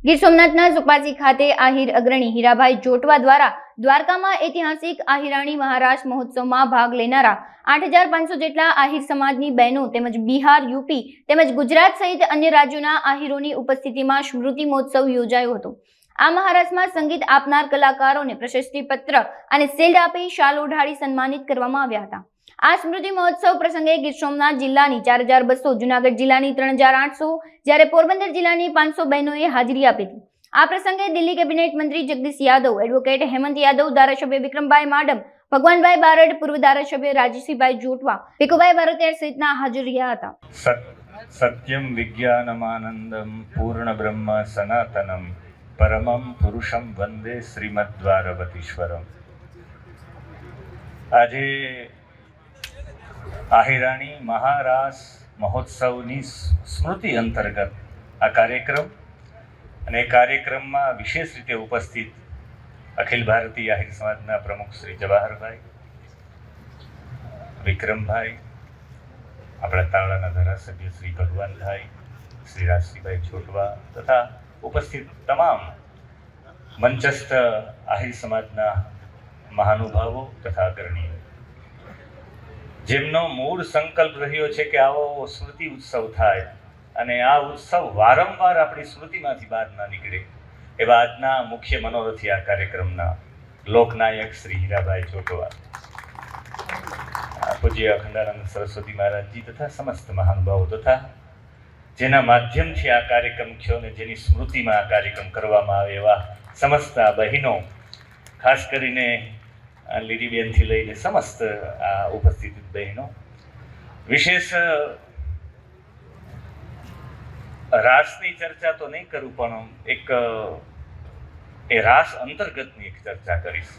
ગીર સોમનાથના સુપાજી ખાતે આહિર અગ્રણી હીરાભાઈ જોટવા દ્વારા દ્વારકામાં ઐતિહાસિક આહિરાણી મહારાસ મહોત્સવમાં ભાગ લેનારા 8500 જેટલા આહિર સમાજની બહેનો તેમજ બિહાર, યુપી તેમજ ગુજરાત સહિત અન્ય રાજ્યોના આહિરોની ઉપસ્થિતિમાં સ્મૃતિ મહોત્સવ યોજાયો હતો। આ મહારાસમાં સંગીત આપનાર કલાકારોને પ્રશસ્તિપત્ર અને શિલ્ડ આપી શાલ ઓઢાડી સન્માનિત કરવામાં આવ્યા હતા। આ સ્મૃતિ મહોત્સવ પ્રસંગે ગીર સોમનાથ જિલ્લાની 4200, જૂનાગઢ જિલ્લાની 3800 જ્યારે પોરબંદર જિલ્લાની 500 બહેનોએ હાજરી આપી હતી। આ પ્રસંગે દિલ્હી કેબિનેટ મંત્રી જગદીશ યાદવ, એડવોકેટ હેમંત યાદવ, ધારાસભ્ય વિક્રમભાઈ માડમ, ભગવાનભાઈ બારડ, પૂર્વ ધારાસભ્ય રાજસિંહભાઈ જોટવા, ભીખુભાઈ ભારતીય સહિતના હાજર રહ્યા હતા। સત્યમ વિજ્ઞાનમાનંદમ પૂર્ણ બ્રહ્મ સનાતનમ પરમમ પુરુષમ વંદે શ્રીમદ્વારવતીશ્વરમ। આજે આહિરાણી મહારાસ મહોત્સવની સ્મૃતિ અંતર્ગત આ કાર્યક્રમ અને કાર્યક્રમમાં વિશેષ રીતે ઉપસ્થિત અખિલ ભારતીય આહિર સમાજના પ્રમુખ શ્રી જવાહરભાઈ, વિક્રમભાઈ, આપણા તાવડાના ધારાસભ્ય શ્રી ભગવાનભાઈ, શ્રી રાજસિંહભાઈ જોટવા તથા ઉપસ્થિત તમામ મંચસ્થ આહિર સમાજના મહાનુભાવો તથા અગ્રણીઓ, જેમનો મૂળ સંકલ્પ રહ્યો છે કે આવો સ્મૃતિ ઉત્સવ થાય અને આ ઉત્સવ વારંવાર આપણી સ્મૃતિમાંથી બહાર ના નીકળે, એવા આજના મુખ્ય મનોરથી આ કાર્યક્રમના લોકનાયક શ્રી હીરાભાઈ જોટવા, પૂજ્ય અખંડાનંદ સરસ્વતી મહારાજજી તથા સમસ્ત મહાનુભાવો તથા જેના માધ્યમથી આ કાર્યક્રમ થયો અને જેની સ્મૃતિમાં આ કાર્યક્રમ કરવામાં આવે એવા સમસ્ત બહેનો, ખાસ કરીને લીડીબેનથી લઈને સમસ્ત આ ઉપસ્થિત બહેનો, વિશેષ રાસની ચર્ચા તો નહીં કરું પણ એક એ રાસ અંતર્ગતની એક ચર્ચા કરીશ।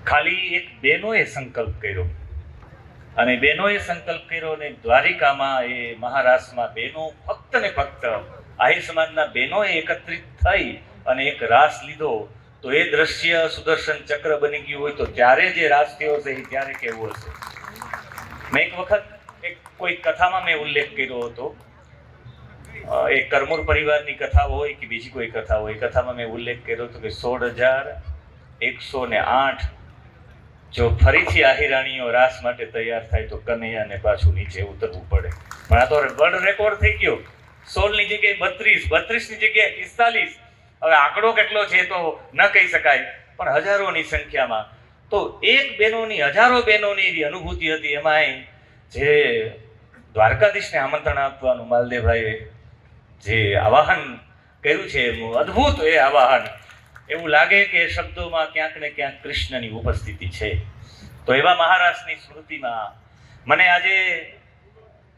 ખાલી એક બહેનોએ સંકલ્પ કર્યો અને બહેનોએ સંકલ્પ કર્યો અને દ્વારિકામાં એ મહારાસમાં બહેનો ફક્ત ને ફક્ત આહિર સમાજના બહેનોએ એકત્રિત થઈ અને એક રાસ લીધો તો એ દ્રશ્ય સુદર્શન ચક્ર બની ગયું હોય તો ત્યારે જે રાસ થયો છે એ ત્યારે કેવું હશે। મેં એક વખત કોઈ કથામાં મેં ઉલ્લેખ કર્યો હતો, એ કરમૂર પરિવારની કથા હોય કે બીજી કોઈ કથા હોય, કથામાં મેં ઉલ્લેખ કર્યો હતો કે 16,108 જો ફરીથી આહિરાણીઓ રાસ માટે તૈયાર થાય તો કનૈયાને પાછું નીચે ઉતરવું પડે, પણ આ તો વર્લ્ડ રેકોર્ડ થઈ ગયો। 16 ની જગ્યાએ 32, 32 ની જગ્યાએ 45, હવે આંકડો કેટલો છે તો ન કહી શકાય, પણ હજારોની સંખ્યામાં તો એક બહેનોની, હજારો બહેનોની એવી અનુભૂતિ હતી। એમાં જે દ્વારકાધીશને આમંત્રણ આપવાનું માલદેવભાઈએ જે આવાહન કર્યું છે, અદ્ભુત એ આવાહન, એવું લાગે કે શબ્દોમાં ક્યાંક ને ક્યાંક કૃષ્ણની ઉપસ્થિતિ છે। તો એવા મહારાષ્ટ્રની સ્મૃતિમાં મને આજે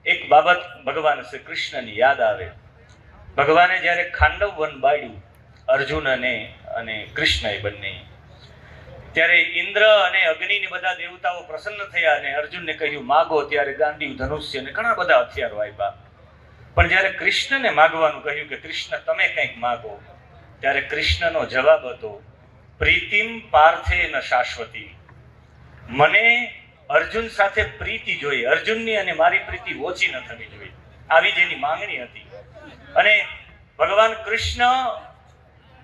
એક બાબત ભગવાન શ્રી કૃષ્ણની યાદ આવે। ભગવાને જ્યારે ખાંડવ વન બાળ્યું અર્જુન અને કૃષ્ણએ બંને, ત્યારે ઇન્દ્ર અને અગ્નિની બધા દેવતાઓ પ્રસન્ન થયા અને અર્જુનને કહ્યું માગો, ત્યારે ગાંડીવ, ધનુષ્ય અને ઘણા બધા હથિયારો આપ્યા, પણ જ્યારે કૃષ્ણને માગવાનું કહ્યું કે કૃષ્ણ તમે કંઈક માગો, ત્યારે કૃષ્ણનો જવાબ હતો પ્રીતિમ પાર્થેન શાશ્વતી, મને અર્જુન સાથે પ્રીતિ જોઈએ, અર્જુનની અને મારી પ્રીતિ ઓછી ન થવી જોઈએ, આવી જેની માંગણી હતી। અને ભગવાન કૃષ્ણ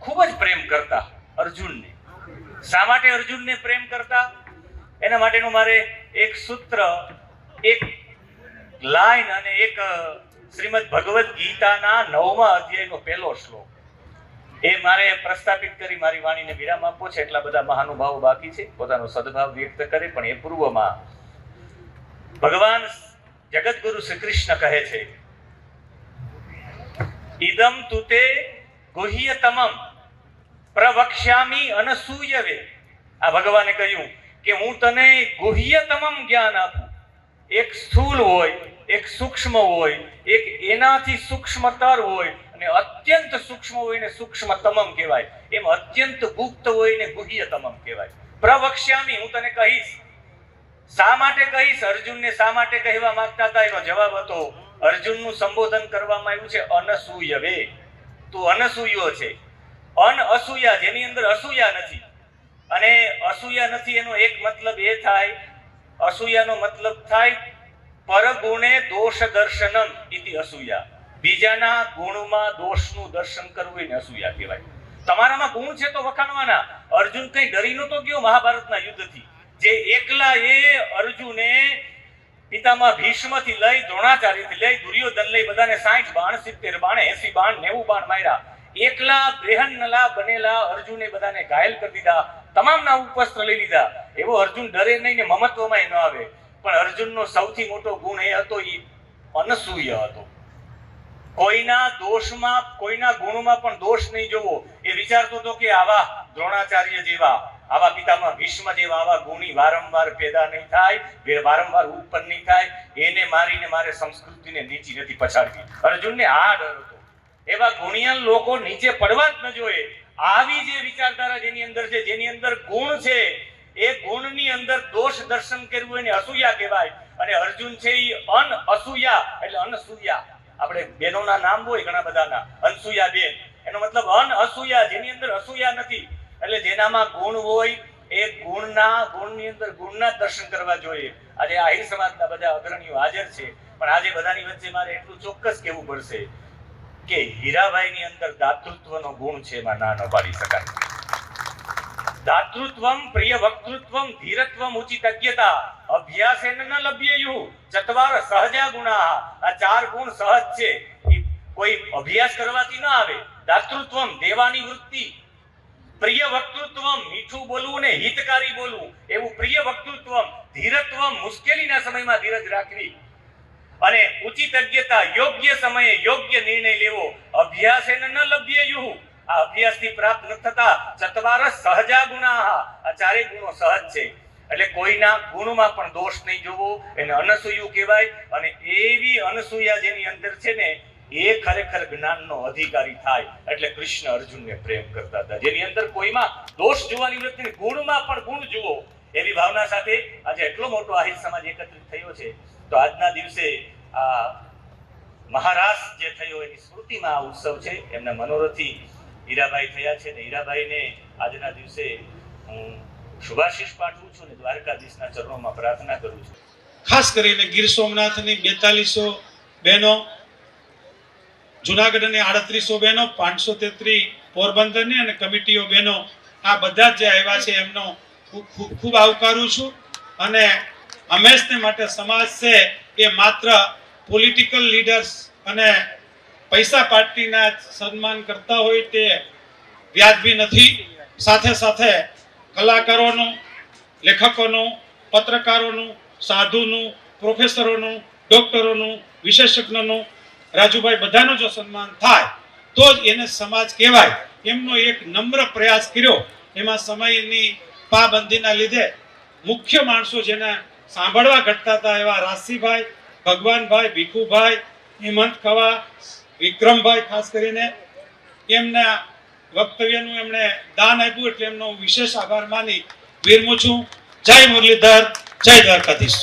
ખૂબ જ પ્રેમ કરતા અર્જુનને। શા માટે અર્જુનને પ્રેમ કરતા? એના માટેનું મારે એક સૂત્ર, એક લાઈન અને એક શ્રીમદ ભગવદ્ ગીતાના 9મા અધ્યાયનો પહેલો શ્લોક એ મારે પ્રસ્થાપિત કરી મારી વાણીને વિરામ આપવો છે। એટલા બધા મહાનુભાવો બાકી છે પોતાનો સદભાવ વ્યક્ત કરે, પણ એ પૂર્વમાં ભગવાન જગતગુરુ શ્રી કૃષ્ણ કહે છે ઇદમ તુતે ગુહ્યતમમ પ્રવક્ષ્યામિ અનસૂયવે। આ ભગવાને કહ્યું કે હું તને ગુહ્યતમમ જ્ઞાન આપું, એક સ્થૂલ હોય, એક સૂક્ષ્મ હોય, એક એનાથી સૂક્ષ્મતર હોય અને અત્યંત સૂક્ષ્મ હોય ને સૂક્ષ્મતમમ કહેવાય, એમ અત્યંત ગુપ્ત હોય ને ગુહ્યતમમ કહેવાય। પ્રવક્ષ્યામિ, હું તને કહીશ। શા માટે કહીશ? અર્જુનને શા માટે કહેવા માંગતા હતા? એનો જવાબ હતો અર્જુનનું સંબોધન કરવામાં આવ્યું છે અનસૂયવે, તું અનસૂયો છે। અનઅસૂયા, જેની અંદર અસૂયા નથી, અને અસૂયા નથી એનો એક મતલબ એ થાય, અસૂયાનો મતલબ થાય પરગુણે દોષ દર્શનમ ઇતિ અસૂયા, બીજાના ગુણમાં દોષનું દર્શન કરવું એને અસૂયા કહેવાય. તમારામાં ગુણ છે તો વખાણવાના. અર્જુન કઈ ડરી નતો ગયો મહાભારતના યુદ્ધથી. જે એકલા એ અર્જુને પિતામહ ભીષ્મથી લઈ દ્રોણાચાર્યથી લઈ દુર્યોધન લઈ બધાને 60 બાણ 70 બાણ 80 બાણ 90 બાણ માર્યા. એકલા બ્રેહન્નલા બનેલા અર્જુને બધાને ઘાયલ કરી દીધા, તમામના ઉપસ્ત્ર લઈ લીધા. એવો અર્જુન ડરે નહીં ને મમત્વમાં ન આવે. પણ અર્જુનનો સૌથી મોટો ગુણ એ હતો, એ અનસૂય હતો. કોઈના દોષમાં કોઈના ગુણમાં પણ દોષ નહીં જોવો. એ વિચારતો હતો કે આવા દ્રોણાચાર્ય જેવા, આવા પિતામહ ભીષ્મ જેવા આવા ગુણી વારંવાર પેદા નહીં થાય, વારંવાર ઉત્પન્ન નહીં થાય. એને મારીને મારે સંસ્કૃતિને નીચી નથી પછાડવી. અર્જુનને આ ડર હતો. એવા ગુણિયાન લોકો નીચે પડવા જ ન જોઈએ. આવી જે વિચારધારા જેની અંદર છે, જેની અંદર ગુણ છે, એ ગુણની અંદર દોષ દર્શન કરવું એને અસૂયા કહેવાય. અને અર્જુન છે એ અનઅસૂયા એટલે અનસૂયા. આપણે બેનોના નામ હોય ઘણા બધાના, અનસૂયા બેન, એનો મતલબ અનઅસૂયા, જેની અંદર અસૂયા નથી. એટલે જેનામાં ગુણ હોય એ ગુણની અંદર ગુણના દર્શન કરવા જોઈએ. આજે આહિર સમાજના બધા અગ્રણીઓ હાજર છે, પણ આજે બધાની વચ્ચે મારે એટલું ચોક્કસ કહેવું પડશે કે હીરાભાઈની અંદર દાતૃત્વનો ગુણ છે, એમાં ના ન પાડી શકાય. દાતૃત્વમ પ્રિય વક્તૃત્વમ ધીરત્વમ ઉચિતજ્ઞતા અભ્યાસેન ન લભ્યેયુ ચત્વાર સહજા ગુણાઃ. આ 4 ગુણ સહજ છે, એ કોઈ અભ્યાસ કરવાથી ન આવે. દાતૃત્વમ દેવાની વૃત્તિ, પ્રિય વક્તૃત્વમ મીઠું બોલવું ને હિતકારી બોલવું, એવું પ્રિય વક્તૃત્વમ. ધીરત્વમ મુશ્કેલીના સમયમાં ધીરજ રાખવી. અને ઉચિતજ્ઞતા યોગ્ય સમયે યોગ્ય નિર્ણય લેવો. અભ્યાસેન ન લભ્યેયુ, આ અભ્યાસથી પ્રાપ્ત ન થતા ચત્વાર સહજા ગુણાઃ. આ 4 ગુણો સહજ છે. એટલે કોઈના ગુણમાં પણ દોષ નહીં જોવો, એને અનસૂયું કહેવાય. અને એવી અનસૂયા જેની અંદર છે ને, એ ખરેખર જ્ઞાનનો અધિકારી થાય. એટલે કૃષ્ણ અર્જુનને પ્રેમ કરતા હતા, જેની અંદર કોઈમાં દોષ જોવાની વૃત્તિ નહીં, ગુણમાં પણ ગુણ જુઓ. એવી ભાવના સાથે આજે એટલો મોટો આહિર સમાજ એકત્રિત થયો છે. તો આજના દિવસે આ મહારાષ્ટ્ર જે થયો એની સ્મૃતિમાં આ ઉત્સવ છે. એમના મનોરથી હીરાભાઈ થયા છે, ને હીરાભાઈને આજના દિવસે હું શુભાશીષ પાઠવું છું ને દ્વારકાધીશના ચરણોમાં પ્રાર્થના કરું છું. ખાસ કરીને ગીર સોમનાથની 4200 બહેનો, જુનાગઢની 3800 બહેનો, 533 પોરબંદરની અને કમિટીઓ બહેનો, આ બધા જે આવ્યા છે એમનો ખૂબ ખૂબ ખૂબ આવકારું છું. અને હંમેશને માટે સમાજ છે એ માત્ર પોલિટિકલ લીડર્સ અને પૈસા પાર્ટીના સન્માન કરતા હોય તે વ્યાજબી નથી. સાથે સાથે કલાકારોનું, લેખકોનું, પત્રકારોનું, સાધુનું, પ્રોફેસરોનું, ડોક્ટરોનું, વિશેષજ્ઞોનું, રાજુભાઈ બધાનું જો સન્માન થાય તો જ એને સમાજ કહેવાય. એમનો એક નમ્ર પ્રયાસ કર્યો. એમાં સમયની પાબંદીના લીધે મુખ્ય માણસો જેને સાંભળવા ઘટતા હતા એવા રાશિભાઈ, ભગવાનભાઈ, ભીખુભાઈ, હેમંત ખવા, વિક્રમભાઈ, ખાસ કરીને એમના વક્તવ્યનું એમણે દાન આપ્યું, એટલે એમનો વિશેષ આભાર માની વિરમું છું. જય મુરલીધર, જય દ્વારકાધીશ.